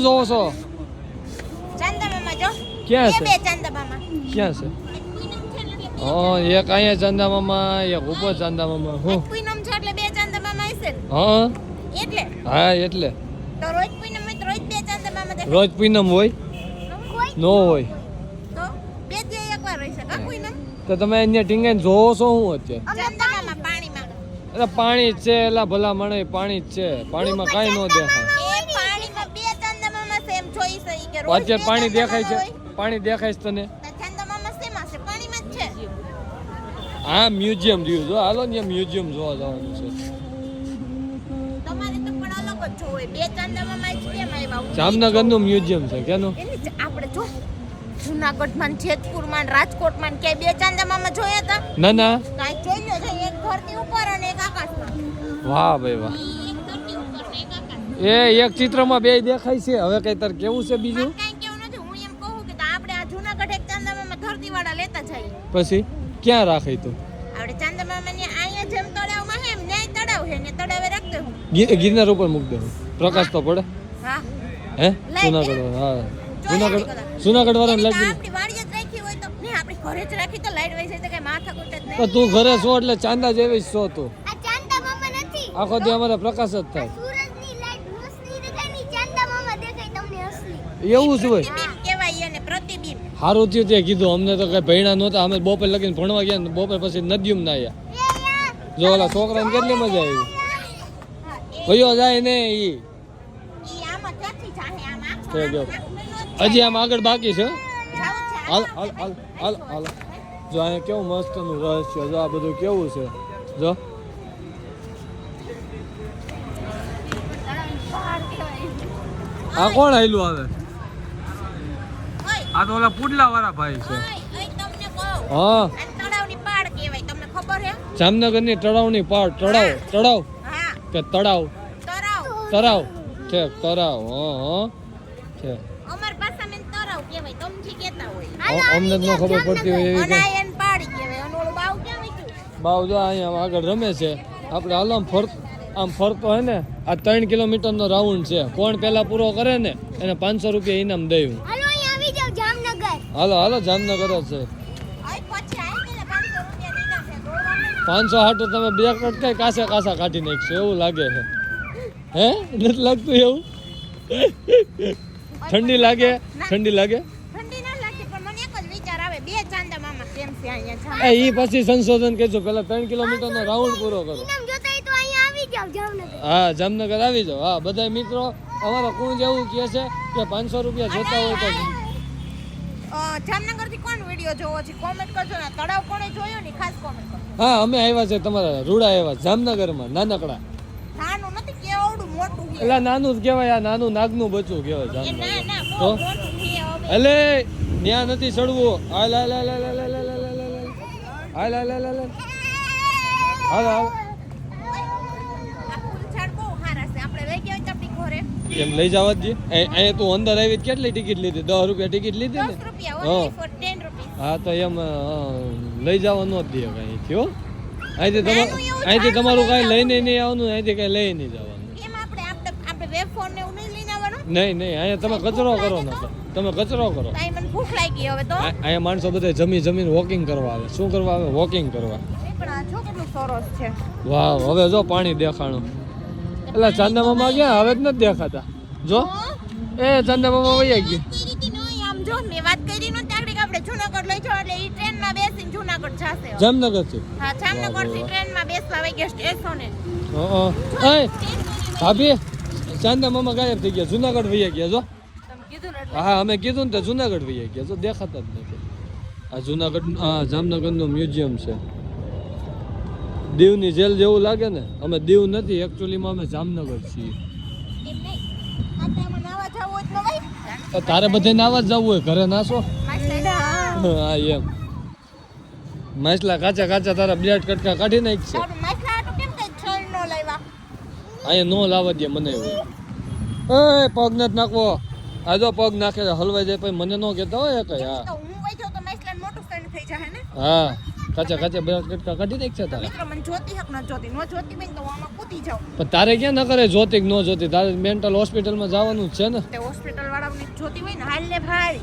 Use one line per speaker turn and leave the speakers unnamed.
જોવો છો
ચાંદા મામા જો
ક્યાં છે
બે ચાંદા મામા
ક્યાં છે હા એક અહીંયા ચાંદા મામા એક ઉપર ચાંદા મામા હું
પૂનમ છે એટલે બે ચાંદા મામા હશે ને
હા
એટલે
હા એટલે
તો રોજ પૂનમ હોય તો રોજ બે ચાંદા મામા દેખાય
રોજ પૂનમ હોય
હોય
નો હોય
તો બે જે એકવાર હોય છે કા પૂનમ
તો તમે અહીંયા ટીંગાઈને જોવો છો હું અત્યારે
ચાંદા મામા પાણીમાં
એટલે પાણી જ છે એલા ભલા મણે પાણી જ છે પાણીમાં કાંઈ ન દેખાય
એ પાણીમાં બે ચાંદા મામા સેમ જોઈ છે કે રોજ
અત્યારે પાણી દેખાય છે પાણી દેખાય છે તને
ચાંદા મામા સેમાં છે પાણીમાં જ છે
હા મ્યુઝિયમ રહ્યું જો હાલો ને મ્યુઝિયમ જોવા જવાનું છે
તમારે તો પણ અલગ જ જોવે બે ચાંદા મામા જ કેમ આવ્યા
જામનગરનું મ્યુઝિયમ છે કેનું
આપણે જો જૂનાગઢમાં જેતપુરમાં રાજકોટમાં કે બે ચાંદા મામા જોયા હતા
ના ના
કાંઈ જોઈ લો છે એક ધરતી ઉપર અને એક આકાશમાં
વાહ ભાઈ વાહ
એક ધરતી ઉપર ને એક આકાશમાં
એ એક ચિત્રમાં બે દેખાય છે હવે કઈ તાર કેવું છે બીજું
કાંઈ કેવું નથી હું એમ કહું કે આપણે આ જૂનાગઢ એક ચાંદા મામા ધરતી વાળા લેતા જઈએ
પછી ક્યાં રાખે તું
આપણે ચાંદા મામા ને અહીંયા જેમ તળાવમાં હે એમ ન્યાય તળાવ છે ને તળાવે રાખતે હું
ગિરનાર ઉપર મૂક દે પ્રકાશ તો પડે
હા
હે
લાઈટ
જુનાગઢ હા જુનાગઢ વાળાને લાગી
આપણી વાડીએ જ રાખી હોય તો નહીં આપણી ઘરે જ રાખી તો લાઈટ વહી જાય તો કઈ માથા કૂટ જ
તો
નહીં
તું ઘરે છો એટલે ચાંદા જેવી જ છો તું
આ ચાંદા મામા નથી
આખો દી અમારે પ્રકાશ જ થાય
સૂરજની લાઈટ રોશની દેખાય ની ચાંદા મામા દેખાય તમને અસલી
એવું જ હોય
પ્રતિબિંબ કહેવાય એને પ્રતિબિંબ
સારું થયું તે કીધું અમને તો કઈ ભણ્યા નહોતા અમે બપોર લગીને ભણવા ગયા ને બપોર પછી નદીમ ના આવ્યા જો ઓલા છોકરાને કેટલી મજા આવી ભયો જાય ને ઈ
ઈ આમાં ક્યાંથી જાહે આમ આખો
થઈ ગયો હજી આમ આગળ બાકી છે
જાવું છે
હાલ હાલ હાલ હાલ હાલ જો અહીંયા કેવું મસ્ત નું રહસ્ય જો આ બધું કેવું છે જો આ કોણ આયલું આવે આ તો ઓલા પુડલા વાળા ભાઈ છે
તમને કહું
હા
આ તળાવની પાડ કહેવાય તમને ખબર હે
જામનગરની તળાવની પાડ તળાવ
હા
કે તળાવ
તળાવ
છે તળાવ હા હા છે
અમાર ભાષામાં તળાવ કહેવાય તમને કહેતા હોય
અમને જ ન ખબર પડતી હોય એવી કઈ
અનાયન પાડી કહેવાય અને ઓલું બાવ કેમ હતું
બાવ જો અહીંયા આગળ રમે છે આપણે હાલ આમ ફરતો હે ને આ 3 કિલોમીટરનો રાઉન્ડ છે કોણ પહેલા પૂરો કરે ને એને 500 રૂપિયા ઇનામ દઉં
હાલો અહીં આવી જાવ જામનગર
હાલો હાલો જામનગર જ છે
આય પછી આય કે 500 રૂપિયા દીધા છે દોડવાનું
500 હાટું તમે બે કટકાઈ કાસા કાઢી નાખશો એવું લાગે છે હે નથી લાગતું એવું ઠંડી લાગે
ઠંડી ના લાગે પણ મને એક જ વિચાર આવે બે ચાંદા મામા કેમ છે અહીંયા
એ ઈ પછી સંશોધન કરજો પેલા 3 કિલોમીટરનો રાઉન્ડ પૂરો કરો
ઇનામ જોતા હોય તો અહીંયા આવી જાવ જામનગર
હા જામનગર આવી જાઓ હા બધા મિત્રો અમારા કુંજ એવું કહે છે કે 500 રૂપિયા જોતા હોય તો
જામનગર થી કોણ વિડિયો જોવો છે કોમેન્ટ કરજો ને તળાવ કોણે જોયો ને ખાસ કોમેન્ટ કરજો
હા અમે આવ્યા છે તમારા રૂડા આવ્યા જામનગરમાં નાનકડા
નાનું નથી કેવડું મોટું છે
એટલે નાનું જ કહેવાય આ નાનું નાગનું બચ્ચું કહેવાય
એ ના
જામનગર
ના
તો
બહુ મોટું છે હવે
એટલે ત્યાં નથી ચડવું હાલ હાલ હાલ હાલ હાલ હાલ હાલ હાલ હાલ હાલ હાલ હાલ હાલ
આ ફૂલઝાડ બહુ સારા છે આપણે લઈ ગયા હોય તો આપણી ઘરે
એમ લઈ જવા જ અહીંયા તું અંદર આવી કેટલી ટિકિટ લીધી 10 રૂપિયા ટિકિટ લીધી ને
10 રૂપિયા
હા.
only for 10 રૂપિયા
હા તો એમ લઈ જવા ન દે કઈ થયો અહીંથી તમારું કાંઈ લઈને નહીં આવવાનું અહીંથી કાંઈ લઈ નહીં જવાનું
એમ આપણે વેબ ફોન ને એવું નહીં લઈને આવવાનું
નહીં અહીંયા તમે કચરો કરો ને તમે કચરો કરો
તો અહીં મને ભૂખ લાગી હવે તો
અહીંયા માણસો બધા જમીન વોકિંગ કરવા આવે શું કરવા આવે વોકિંગ કરવા
પણ આ જો કેટલું સરસ છે
વાહ હવે જો પાણી દેખાણું એટલે ચાંદા મામા ગયા હવે જ નથી દેખાતા જો એ ચાંદા મામા વહી ગયા
કઈ રીતે નહીં આમ જો મેં વાત કરી નહોતી આગળ કે આપણે જૂનાગઢ લઈ જાવ એટલે ઈ ટ્રેનમાં બેસીને જૂનાગઢ જશે
જામનગર થી
હા જામનગર થી ટ્રેનમાં બેસવા વઈ ગયા સ્ટેશને
એ ભાભી ચાંદા મામા ગાયબ થઈ ગયા જુનાગઢ વહી ગયા જો
તમે કીધું ને
હા અમે કીધું ને તો જુનાગઢ વહી ગયા જો દેખાતા જ નથી આ જુનાગઢ જામનગરનું મ્યુઝિયમ છે દીવની જેલ જેવું લાગે ને અમે દીવ નથી એકચ્યુઅલીમાં અમે જામનગર છીએ
એમ નહીં આપણે આમાં નાવા જાવ હોય તો ભાઈ
તો તારે બધે નાવા જ જવું હોય ઘરે નાશો
માછલા
હા એમ માછલા કાચા તારા બ્લેડ કટકા કાઢી નાખશે
માછલા આટું કેમ કઈ છળ નો લાવ્યા
અહીંયા નો લાવવા દે મને એવું એ પગ નથી નાખવો આ જો પગ નાખે હલવાઈ જાય પછી મને ન કહેતા હોય કઈ હા
તો હું વઈ જાઉં તો માછલા મોટું થઈ જાય ને
હા કાચા કાચા બે કટકા કાઢી દે છે તારે
મિત્રો મને જોતી હક ન જોતી નો જોતી બેન તો હું આમાં કૂદી જાઉં
પણ તારે ક્યાં ન કરે જોતી કે ન જોતી તારે મેન્ટલ હોસ્પિટલમાં જવાનું જ છે ને
તે હોસ્પિટલ વાળાની જોતી હોય ને હાલ ને ભાઈ